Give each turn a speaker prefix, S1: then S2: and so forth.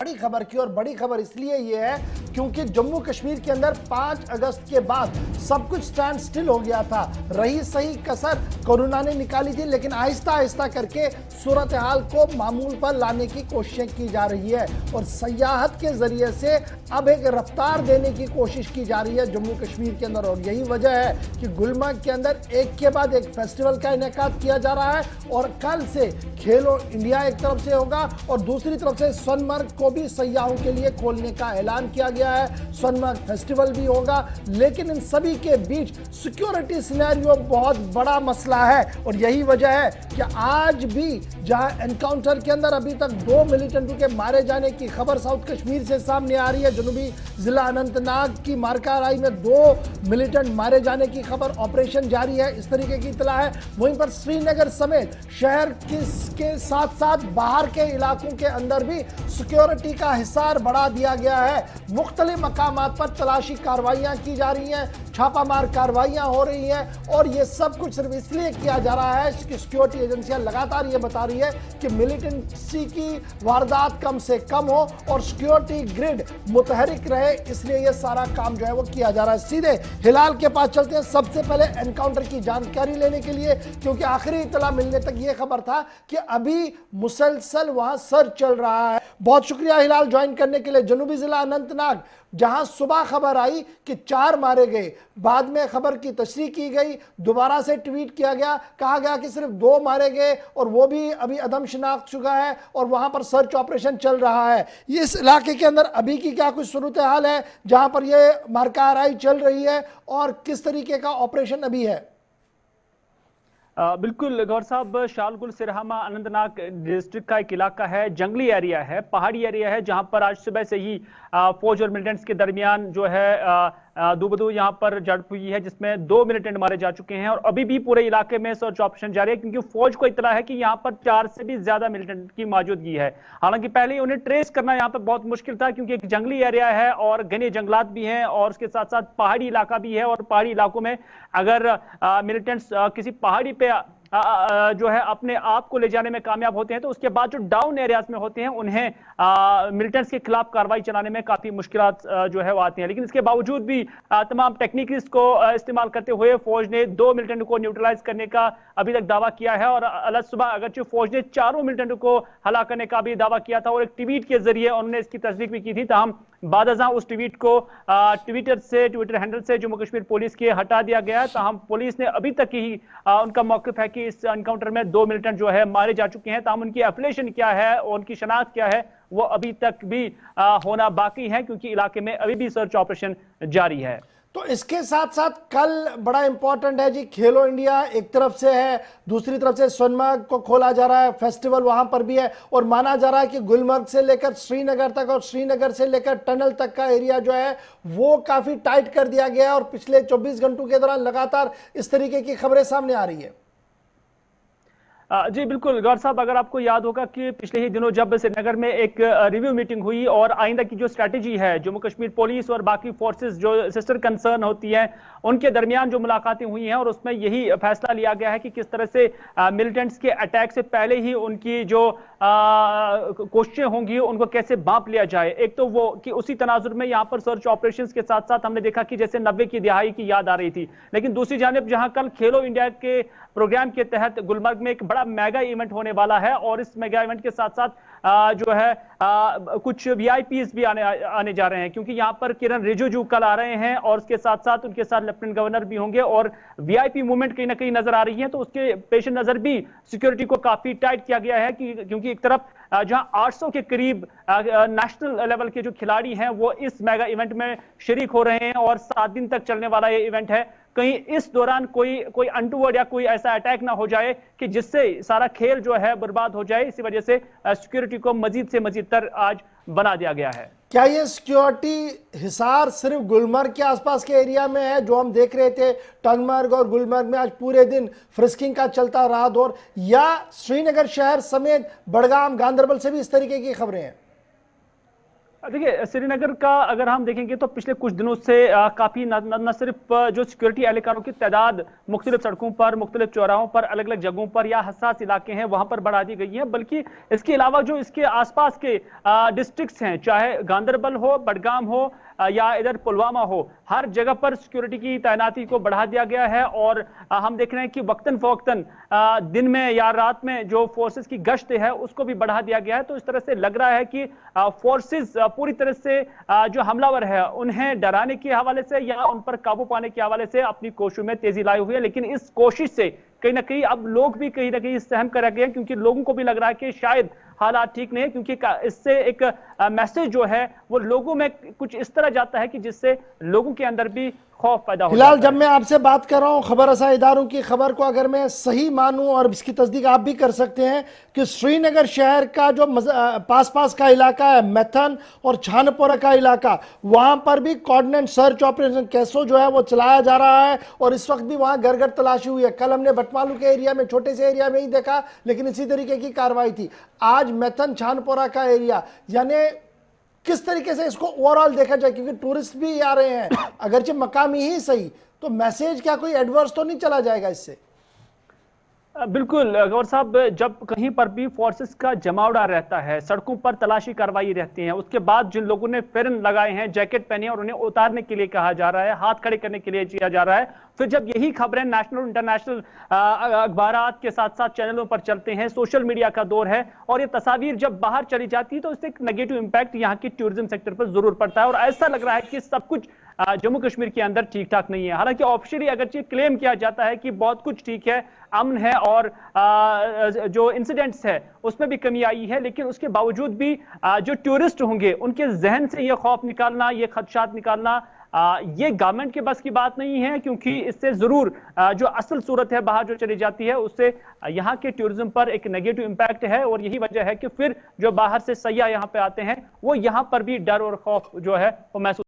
S1: बड़ी खबर की, और बड़ी खबर इसलिए ये है क्योंकि जम्मू कश्मीर के अंदर 5 अगस्त के बाद सब कुछ स्टैंड स्टिल हो गया था। रही सही कसर कोरोना ने निकाली थी, लेकिन आहिस्ता आहिस्ता करके सूरत हाल को मामूल पर लाने की कोशिशें की जा रही है और सयाहत के जरिए से अब एक रफ्तार देने की कोशिश की जा रही है जम्मू कश्मीर के अंदर। और यही वजह है कि गुलमर्ग के अंदर एक के बाद एक फेस्टिवल का इनेकाद किया जा रहा है और कल से खेलो इंडिया एक तरफ से होगा और दूसरी तरफ से सोनमर्ग को भी सयाहों के लिए खोलने का ऐलान किया गया है। सोनमर्ग फेस्टिवल भी होगा, लेकिन इन सभी के बीच सिक्योरिटी सिनेरियो बहुत बड़ा मसला है और यही वजह है कि आज भी जहां एनकाउंटर के अंदर अभी तक 2 मिलिटेंटों के मारे जाने की खबर साउथ कश्मीर से सामने आ रही है। जनूबी जिला अनंतनाग की मारकाराई में 2 मिलिटेंट मारे जाने की खबर, ऑपरेशन जारी है, इस तरीके की इतला है। वहीं पर श्रीनगर समेत शहर के साथ साथ बाहर के इलाकों के अंदर भी सिक्योरिटी का हिसार बढ़ा दिया गया है। मुख्तलिफ मकामात पर तलाशी कार्रवाइयां की जा रही हैं, छापामार कार्रवाइयां हो रही हैं और ये सब कुछ सिर्फ इसलिए किया जा रहा है कि सिक्योरिटी एजेंसियां लगातार ये बता रही है कि मिलिटेंसी की वारदात कम से कम हो और सिक्योरिटी ग्रिड मुतहरिक रहे, इसलिए ये सारा काम जो है वो किया जा रहा है। सीधे हिलाल के पास चलते हैं सबसे पहले एनकाउंटर की जानकारी लेने के लिए, क्योंकि आखिरी इत्तला मिलने तक ये खबर था कि अभी मुसलसल वहां सर्च चल रहा है। बहुत शुक्रिया हिलाल ज्वाइन करने के लिए। जनूबी जिला अनंतनाग, जहां सुबह खबर आई कि 4 मारे गए, बाद में खबर की तशरीह की गई, दोबारा से ट्वीट किया गया, कहा गया कि सिर्फ 2 मारे गए और वो भी अभी अदम शिनाख्त चुका है और वहां पर सर्च ऑपरेशन चल रहा है। इस इलाके के अंदर अभी की क्या कुछ सूरत हाल है जहां पर यह मारकाराई चल रही है और किस तरीके का ऑपरेशन अभी है?
S2: बिल्कुल गौर साहब, शालगुल सिरहामा अनंतनाग डिस्ट्रिक्ट का एक इलाका है, जंगली एरिया है, पहाड़ी एरिया है, जहां पर आज सुबह से ही फौज और मिलिटेंट्स के दरमियान जो है दूबदू यहां पर झड़प हुई है, जिसमें 2 मिलिटेंट मारे जा चुके हैं और अभी भी पूरे इलाके में सर्च ऑपरेशन जारी है, क्योंकि फौज को इतला है कि यहां पर 4 से भी ज्यादा मिलिटेंट की मौजूदगी है। हालांकि पहले ही उन्हें ट्रेस करना यहां पर बहुत मुश्किल था, क्योंकि एक जंगली एरिया है और घने जंगलात भी हैं और उसके साथ साथ पहाड़ी इलाका भी है और पहाड़ी इलाकों में अगर मिलिटेंट्स किसी पहाड़ी पे जो है अपने आप को ले जाने में कामयाब होते हैं तो उसके बाद जो डाउन एरियाज में होते हैं उन्हें मिलिटेंट्स के खिलाफ कार्रवाई चलाने में काफी मुश्किलात जो है वो आती हैं। लेकिन इसके बावजूद भी तमाम टेक्निक्स को इस्तेमाल करते हुए फौज ने 2 मिलिटेंट को न्यूट्रलाइज करने का अभी तक दावा किया है और अलग सुबह अगरचे फौज ने 4 मिलिटेंट को हला करने का भी दावा किया था और एक ट्वीट के जरिए उन्होंने इसकी तस्दीक भी की थी। ताहम बादशाह उस ट्वीट को ट्विटर हैंडल से जम्मू कश्मीर पुलिस के हटा दिया गया। ताहम पुलिस ने अभी तक ही उनका मौकिफ है कि इस एनकाउंटर में 2 मिलिटेंट जो है मारे जा चुके हैं। ताहम उनकी एफिलिएशन क्या है और उनकी शनाख्त क्या है वो अभी तक भी होना बाकी है, क्योंकि इलाके में अभी भी सर्च ऑपरेशन जारी है।
S1: तो इसके साथ साथ कल बड़ा इंपॉर्टेंट है जी, खेलो इंडिया एक तरफ से है, दूसरी तरफ से सोनमर्ग को खोला जा रहा है, फेस्टिवल वहां पर भी है और माना जा रहा है कि गुलमर्ग से लेकर श्रीनगर तक और श्रीनगर से लेकर टनल तक का एरिया जो है वो काफी टाइट कर दिया गया है और पिछले 24 घंटों के दौरान लगातार इस तरीके की खबरें सामने आ रही है।
S2: जी बिल्कुल गौर साहब, अगर आपको याद होगा कि पिछले ही दिनों जब श्रीनगर में एक रिव्यू मीटिंग हुई और आइंदा की जो स्ट्रैटेजी है जम्मू कश्मीर पुलिस और बाकी फोर्सेस जो सिस्टर कंसर्न होती हैं उनके दरमियान जो मुलाकातें हुई हैं और उसमें यही फैसला लिया गया है कि किस तरह से मिलिटेंट्स के अटैक से पहले ही उनकी जो कोशिशें होंगी उनको कैसे भांप लिया जाए। एक तो वो कि उसी तनाजुर में यहाँ पर सर्च ऑपरेशंस के साथ साथ हमने देखा कि जैसे 90 की दिहाई की याद आ रही थी, लेकिन दूसरी जानिब जहां कल खेलो इंडिया के प्रोग्राम के तहत गुलमर्ग में एक बड़ा मेगा इवेंट होने वाला है और इस मेगा इवेंट के साथ साथ जो है कुछ वीआईपीज भी आने जा रहे हैं, क्योंकि यहां पर किरण रिजिजू कल आ रहे हैं और उसके साथ साथ उनके साथ लेफ्टिनेंट गवर्नर भी होंगे और वीआईपी मूवमेंट कहीं ना कहीं नजर आ रही है। तो उसके पेश नजर भी सिक्योरिटी को काफी टाइट किया गया है क्योंकि एक तरफ जहां 800 के करीब नेशनल लेवल के जो खिलाड़ी हैं वो इस मेगा इवेंट में शरीक हो रहे हैं और 7 दिन तक चलने वाला ये इवेंट है। कहीं इस दौरान कोई अनटूवर्ड या कोई ऐसा अटैक ना हो जाए कि जिससे सारा खेल जो है बर्बाद हो जाए, इसी वजह से सिक्योरिटी को मजीद से मजीद तर आज बना दिया गया है।
S1: क्या ये सिक्योरिटी हिसार सिर्फ गुलमर्ग के आसपास के एरिया में है जो हम देख रहे थे, टंगमर्ग और गुलमर्ग में आज पूरे दिन फ्रिस्किंग का चलता रहा दौर, या श्रीनगर शहर समेत बड़गाम गांधरबल से भी इस तरीके की खबरें हैं?
S2: देखिए, श्रीनगर का अगर हम देखेंगे तो पिछले कुछ दिनों से काफी न सिर्फ जो सिक्योरिटी एहलकारों की तादाद मुख्तलिफ सड़कों पर, मुख्तलिफ चौराहों पर, अलग अलग जगहों पर या हसास इलाके हैं वहां पर बढ़ा दी गई है, बल्कि इसके अलावा जो इसके आसपास के डिस्ट्रिक्ट्स हैं, चाहे गांदरबल हो, बडगाम हो या इधर पुलवामा हो, हर जगह पर सिक्योरिटी की तैनाती को बढ़ा दिया गया है। और हम देख रहे हैं कि वक्तन फवक्तन दिन में या रात में जो फोर्सेस की गश्त है उसको भी बढ़ा दिया गया है। तो इस तरह से लग रहा है कि फोर्सेस पूरी तरह से जो हमलावर है उन्हें डराने के हवाले से या उन पर काबू पाने के हवाले से अपनी कोशिशों में तेजी लाई हुई है। लेकिन इस कोशिश से कहीं ना कहीं अब लोग भी कहीं ना कहीं सहम कर रह गए हैं, क्योंकि लोगों को भी लग रहा है कि शायद हालात ठीक नहीं है, क्योंकि इससे एक मैसेज जो है वो लोगों में कुछ इस तरह जाता है कि जिससे लोगों के अंदर भी खौफ पैदा हो
S1: फिलहाल
S2: जाता
S1: जब मैं आपसे बात कर रहा हूं, खबर रसा इदारों की खबर को अगर मैं सही मानूं, और इसकी तस्दीक आप भी कर सकते हैं कि श्रीनगर शहर का जो पास का इलाका है, मैथन और छानपोरा का इलाका, वहां पर भी कोऑर्डिनेट सर्च ऑपरेशन कैसो जो है वो चलाया जा रहा है। और इस वक्त भी वहां घर घर तलाशी हुई है। कल हमने भटमालू के एरिया में, छोटे से एरिया में ही देखा, लेकिन इसी तरीके की कार्रवाई थी। आज मैथन छानपोरा का एरिया, यानी किस तरीके से इसको ओवरऑल देखा जाए, क्योंकि टूरिस्ट भी आ रहे हैं, अगरचे मकामी ही सही, तो मैसेज क्या कोई एडवर्स तो नहीं चला जाएगा इससे?
S2: बिल्कुल गौर साहब, जब कहीं पर भी फोर्सेस का जमावड़ा रहता है, सड़कों पर तलाशी कार्रवाई रहती है, उसके बाद जिन लोगों ने फेरन लगाए हैं, जैकेट पहने हैं और उन्हें उतारने के लिए कहा जा रहा है, हाथ खड़े करने के लिए किया जा रहा है, फिर जब यही खबरें नेशनल इंटरनेशनल अखबारात के साथ साथ चैनलों पर चलते हैं, सोशल मीडिया का दौर है, और ये तस्वीर जब बाहर चली जाती है तो इससे एक नेगेटिव इंपैक्ट यहाँ की टूरिज्म सेक्टर पर जरूर पड़ता है। और ऐसा लग रहा है कि सब कुछ जम्मू कश्मीर के अंदर ठीक ठाक नहीं है। हालांकि ऑफिशियली अगरचे क्लेम किया जाता है कि बहुत कुछ ठीक है, अमन है और जो इंसिडेंट्स है उसमें भी कमी आई है, लेकिन उसके बावजूद भी जो टूरिस्ट होंगे उनके जहन से ये खौफ निकालना, ये खदशात निकालना, ये गवर्नमेंट के बस की बात नहीं है, क्योंकि इससे जरूर जो असल सूरत है बाहर जो चली जाती है उससे यहाँ के टूरिज्म पर एक नेगेटिव इंपैक्ट है। और यही वजह है कि फिर जो बाहर से सयाह यहाँ पे आते हैं वो यहाँ पर भी डर और खौफ जो है वो महसूस